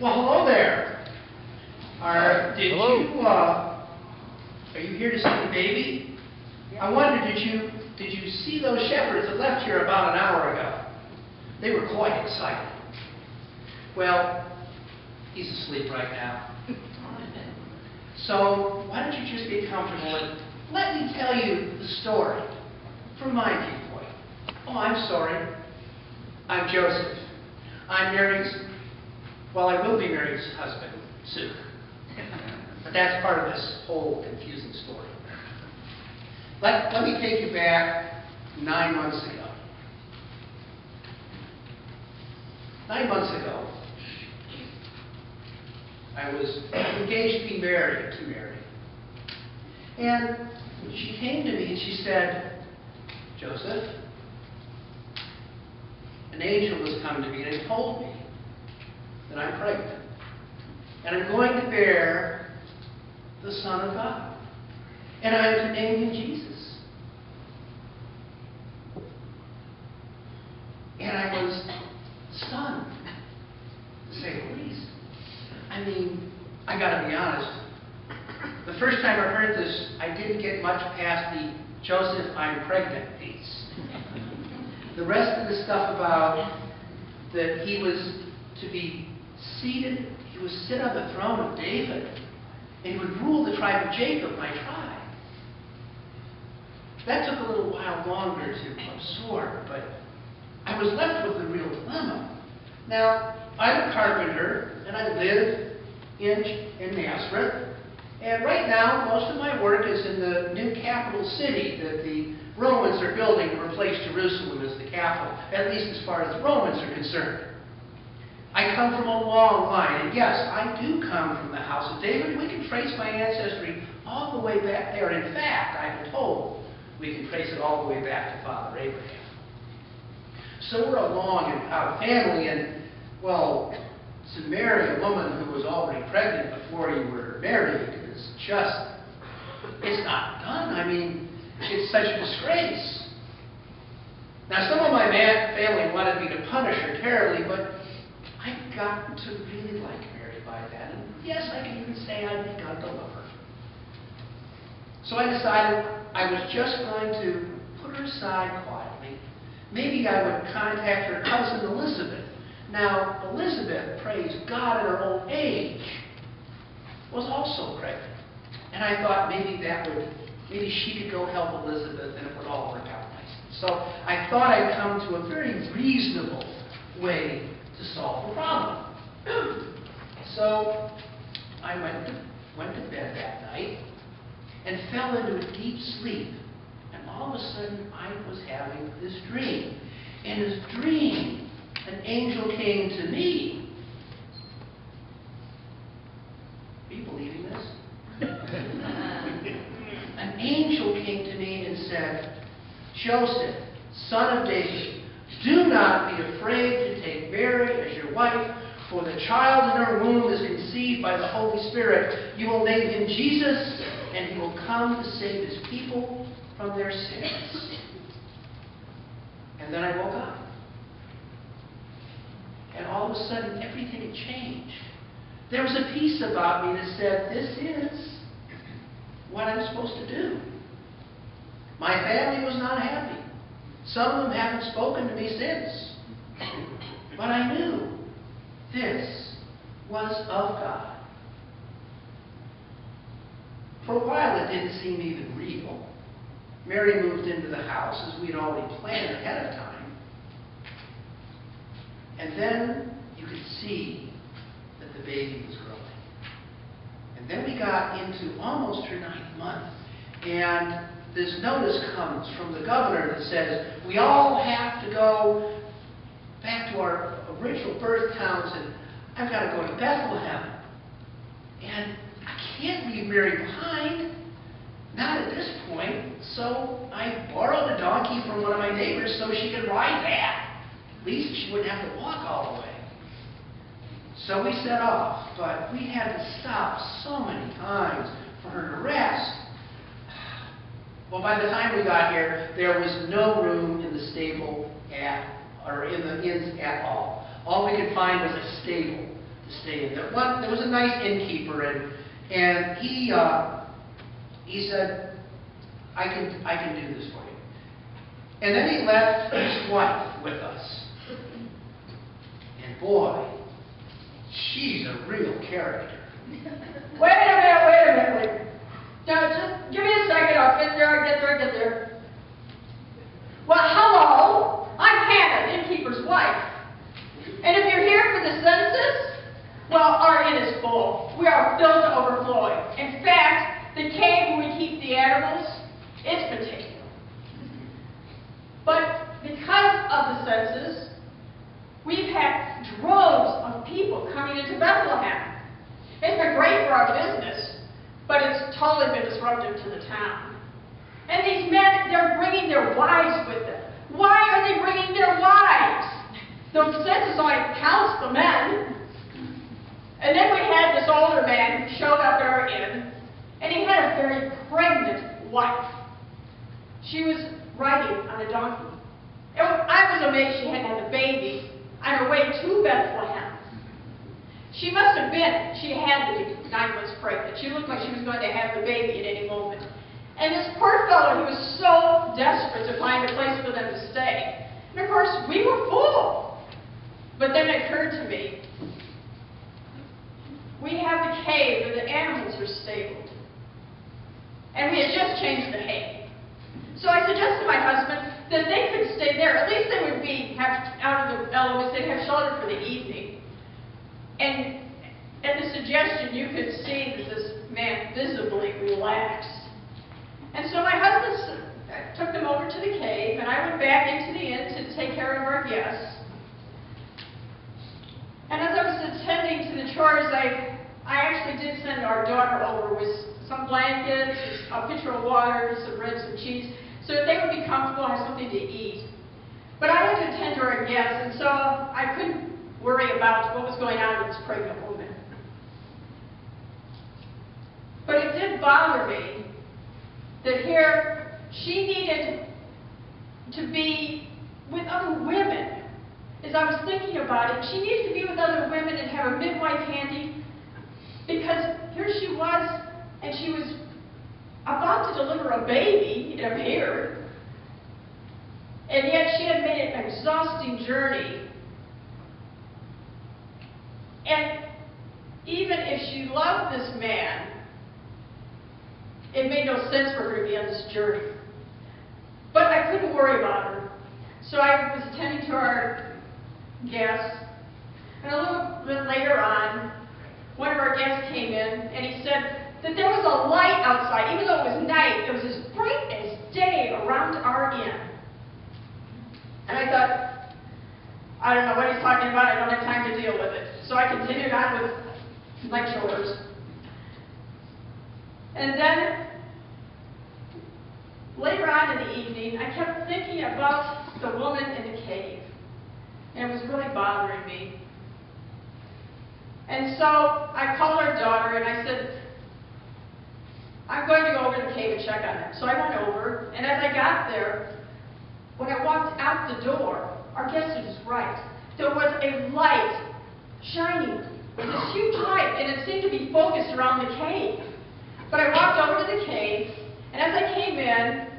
Well, hello there. Are you here to see the baby? I wonder, did you see those shepherds that left here about an hour ago? They were quite excited. Well, he's asleep right now. So why don't you just get comfortable and let me tell you the story from my viewpoint. Oh, I'm sorry. I'm Joseph. I'm Mary's, well, I will be Mary's husband soon. But that's part of this whole confusing story. Let me take you back 9 months ago. 9 months ago, I was engaged to be married to Mary. And she came to me and she said, Joseph, an angel has come to me and told me that I'm pregnant. And I'm going to bear the Son of God. And I am to name him Jesus. And I was stunned, to say the least. I mean, I got to be honest. The first time I heard this, I didn't get much past the Joseph, I'm pregnant piece. The rest of the stuff about that he was to be seated, he would sit on the throne of David, and he would rule the tribe of Jacob, my tribe. That took a little while longer to absorb, but I was left with a real dilemma. Now, I'm a carpenter, and I live in Nazareth. And right now, most of my work is in the new capital city that the Romans are building to replace Jerusalem as the capital, at least as far as the Romans are concerned. I come from a long line, and yes, I do come from the house of David. We can trace my ancestry all the way back there. In fact, I've been told we can trace it all the way back to Father Abraham. So we're a long and proud family, and, well, to marry a woman who was already pregnant before you were married is just, it's not done. I mean, it's such a disgrace. Now, some of my family wanted me to punish her terribly, but I've gotten to really like Mary by then. And yes, I can even say I've begun to love her. So I decided I was just going to put her aside quietly. Maybe I would contact her cousin Elizabeth. Now, Elizabeth, praise God, in her old age, was also pregnant. And I thought maybe she could go help Elizabeth and it would all work out nicely. So I thought I'd come to a very reasonable way to solve the problem. So I went to bed that night and fell into a deep sleep. And all of a sudden, I was having this dream. In this dream, an angel came to me. Are you believing this? An angel came to me and said, Joseph, son of David, do not be afraid to take Mary as your wife, for the child in her womb is conceived by the Holy Spirit. You will name him Jesus, and he will come to save his people from their sins. And then I woke up. And all of a sudden, everything had changed. There was a piece about me that said, this is what I'm supposed to do. My family was not happy. Some of them haven't spoken to me since. But I knew this was of God. For a while, it didn't seem even real. Mary moved into the house as we'd already planned ahead of time. And then you could see that the baby was growing. And then we got into almost her 9th month. And this notice comes from the governor that says, we all have to go back to our original birth towns, and I've got to go to Bethlehem. And I can't leave Mary behind. Not at this point. So I borrowed a donkey from one of my neighbors so she could ride that. At least she wouldn't have to walk all the way. So we set off, but we had to stop so many times for her to rest. Well, by the time we got here, there was no room in the stable or in the inns at all. All we could find was a stable to stay in. There was a nice innkeeper, and he said, I can do this for you. And then he left his wife with us. And boy, she's a real character. Wait a minute. Now, just give me a second. I'll get there. Well, hello. I'm Hannah, innkeeper's wife. And if you're here for the census, well, our inn is full. We are filled to overflowing. In fact, the cave where we keep the animals, it's been taken. But because of the census, we've had droves of people coming into Bethlehem. It's been great for our business, but it's totally been disruptive to the town. And these men, they're bringing their wives with them. Why are they bringing their wives? The census only counts the men. And then we had this older man who showed up at our inn, and he had a very pregnant wife. She was riding on a donkey. I was amazed she hadn't had a baby on her way to Bethlehem. She must have been, she had to be 9 months pregnant. She looked like she was going to have the baby at any moment. And this poor fellow, he was so desperate to find a place for them to stay. And of course, we were full. But then it occurred to me, we have the cave where the animals are stabled. And we had just changed the hay. So I suggested to my husband that they could stay there. At least they would have out of the elements, they'd have shelter for the evening. And in the suggestion, you could see that this man visibly relaxed. And so my husband took them over to the cave, and I went back into the inn to take care of our guests. And as I was attending to the chores, I actually did send our daughter over with some blankets, a pitcher of water, some bread, some cheese, so that they would be comfortable and have something to eat. But I had to attend to our guests, and so I couldn't worry about what was going on with this pregnant woman. But it did bother me that here she needed to be with other women. As I was thinking about it, she needed to be with other women and have a midwife handy, because here she was, and she was about to deliver a baby, it appeared, and yet she had made an exhausting journey. And even if she loved this man, it made no sense for her to be on this journey. But I couldn't worry about her. So I was attending to our guests, and a little bit later on, one of our guests came in, and he said that there was a light outside. Even though it was night, it was as bright as day around our inn. And I thought, I don't know what he's talking about. I don't have time to deal with it. So I continued on with my chores. And then, later on in the evening, I kept thinking about the woman in the cave. And it was really bothering me. And so I called our daughter and I said, I'm going to go over to the cave and check on them. So I went over, and as I got there, when I walked out the door, our guest was right. There was a light shining, this huge light, and it seemed to be focused around the cave. But I walked over to the cave, and as I came in,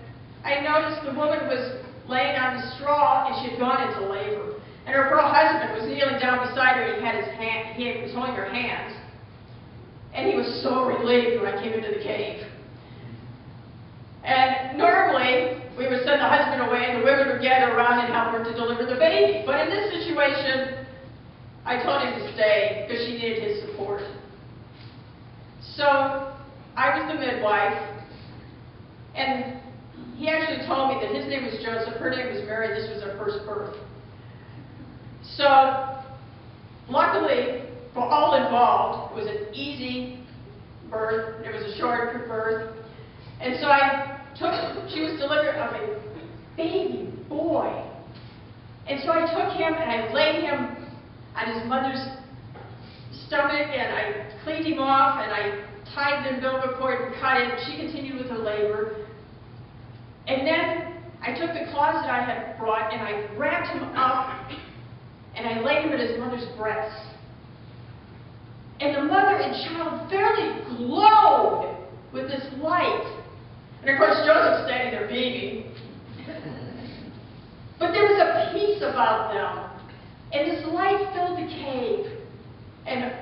I noticed the woman was laying on the straw, and she had gone into labor. And her poor husband was kneeling down beside her, and he was holding her hands. And he was so relieved when I came into the cave. And normally, we would send the husband away, and the women would gather around and help her to deliver the baby. But in this situation, I told him to stay because she needed his support. So I was the midwife, and he actually told me that his name was Joseph, her name was Mary, this was her first birth. So luckily for all involved, it was an easy birth, it was a short birth, and so she was delivered of a baby boy. And so I took him and I laid him on his mother's stomach, and I cleaned him off, and I tied the umbilical cord and cut it. She continued with her labor. And then I took the cloths that I had brought and I wrapped him up and I laid him at his mother's breast. and the mother and child fairly glowed with this light. And of course, Joseph's standing there beaming. But there was a peace about them, and this light filled the cave. And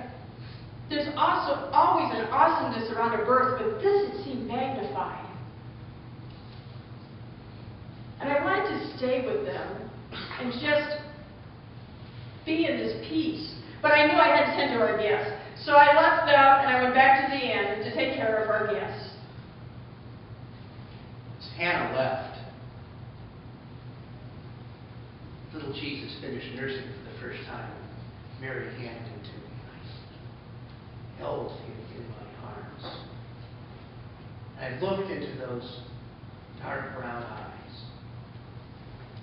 there's also always an awesomeness around a birth, but this it seemed magnified. And I wanted to stay with them and just be in this peace. But I knew I had to tend to our guests. So I left them and I went back to the inn to take care of our guests. As Hannah left, little Jesus finished nursing for the first time. Mary handed him to me. I held him in my arms. I looked into those dark brown eyes.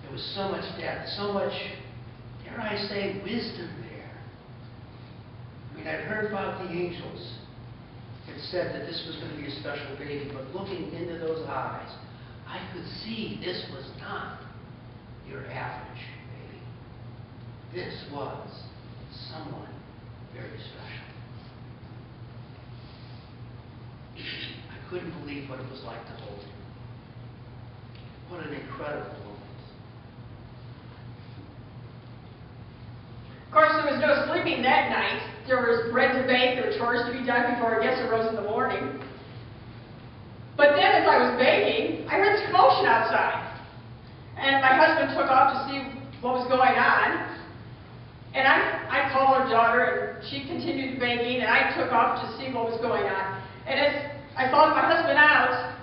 There was so much depth, so much, dare I say, wisdom there. I mean, I'd heard about the angels. It said that this was going to be a special baby, but looking into those eyes, I could see this was not your average baby. This was someone very special. I couldn't believe what it was like to hold him. What an incredible moment. Of course, there was no sleeping that night. There was bread to bake, there were chores to be done before our guests arose in the morning. But then as I was baking, I heard this commotion outside. And my husband took off to see what was going on. And I called our daughter, and she continued baking, and I took off to see what was going on. And as I followed my husband out,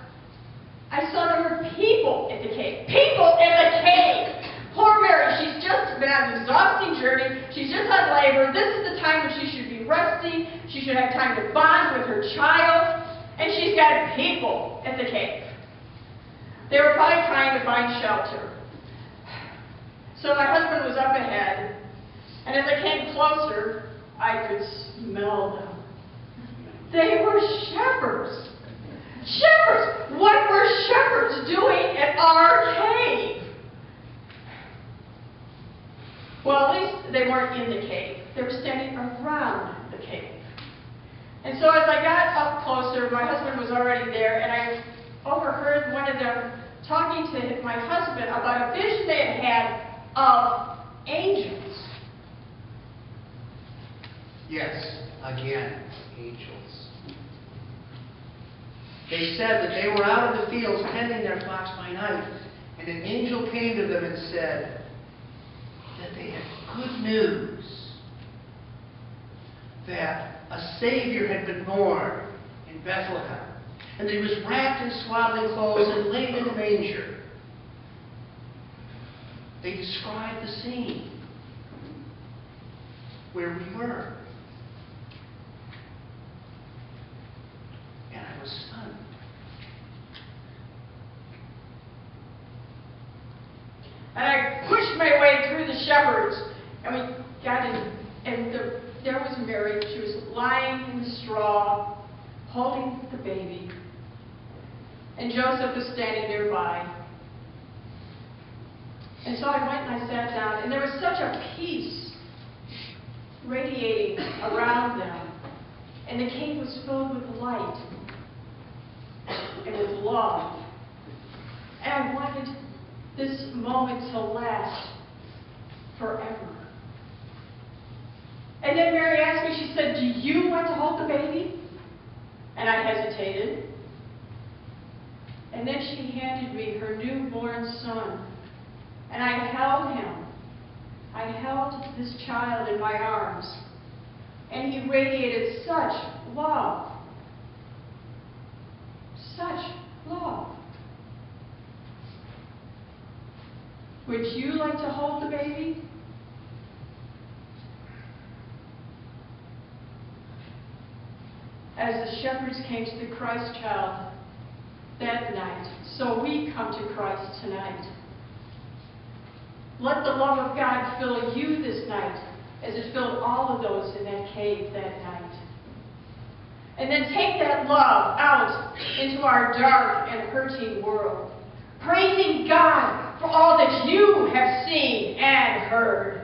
I saw there were people at the cave. People in the cave! Poor Mary, she's just been on an exhausting journey. She's just had labor. This is the time when she should be resting. She should have time to bond with her child. And she's got people at the cave. They were probably trying to find shelter. So my husband was up ahead. And as I came closer, I could smell them. They were shepherds. Shepherds! What were shepherds doing at our cave? Well, at least they weren't in the cave. They were standing around the cave. And so as I got up closer, my husband was already there, and I overheard one of them talking to my husband about a vision they had had of angels. Yes, again, angels. They said that they were out in the fields tending their flocks by night, and an angel came to them and said that they had good news, that a Savior had been born in Bethlehem, and that he was wrapped in swaddling clothes and laid in a manger. They described the scene where we were. And I was stunned. And I pushed my way through the shepherds, and we got in, and there was Mary. She was lying in the straw, holding the baby. And Joseph was standing nearby. And so I went and I sat down, and there was such a peace radiating around them. And the cave was filled with light and with love. And I wanted this moment to last forever. And then Mary asked me, she said, "Do you want to hold the baby?" And I hesitated. And then she handed me her newborn son. And I held him. I held this child in my arms. And he radiated such love. Such love. Would you like to hold the baby? As the shepherds came to the Christ child that night, so we come to Christ tonight. Let the love of God fill you this night as it filled all of those in that cave that night. And then take that love out into our dark and hurting world, praising God for all that you have seen and heard.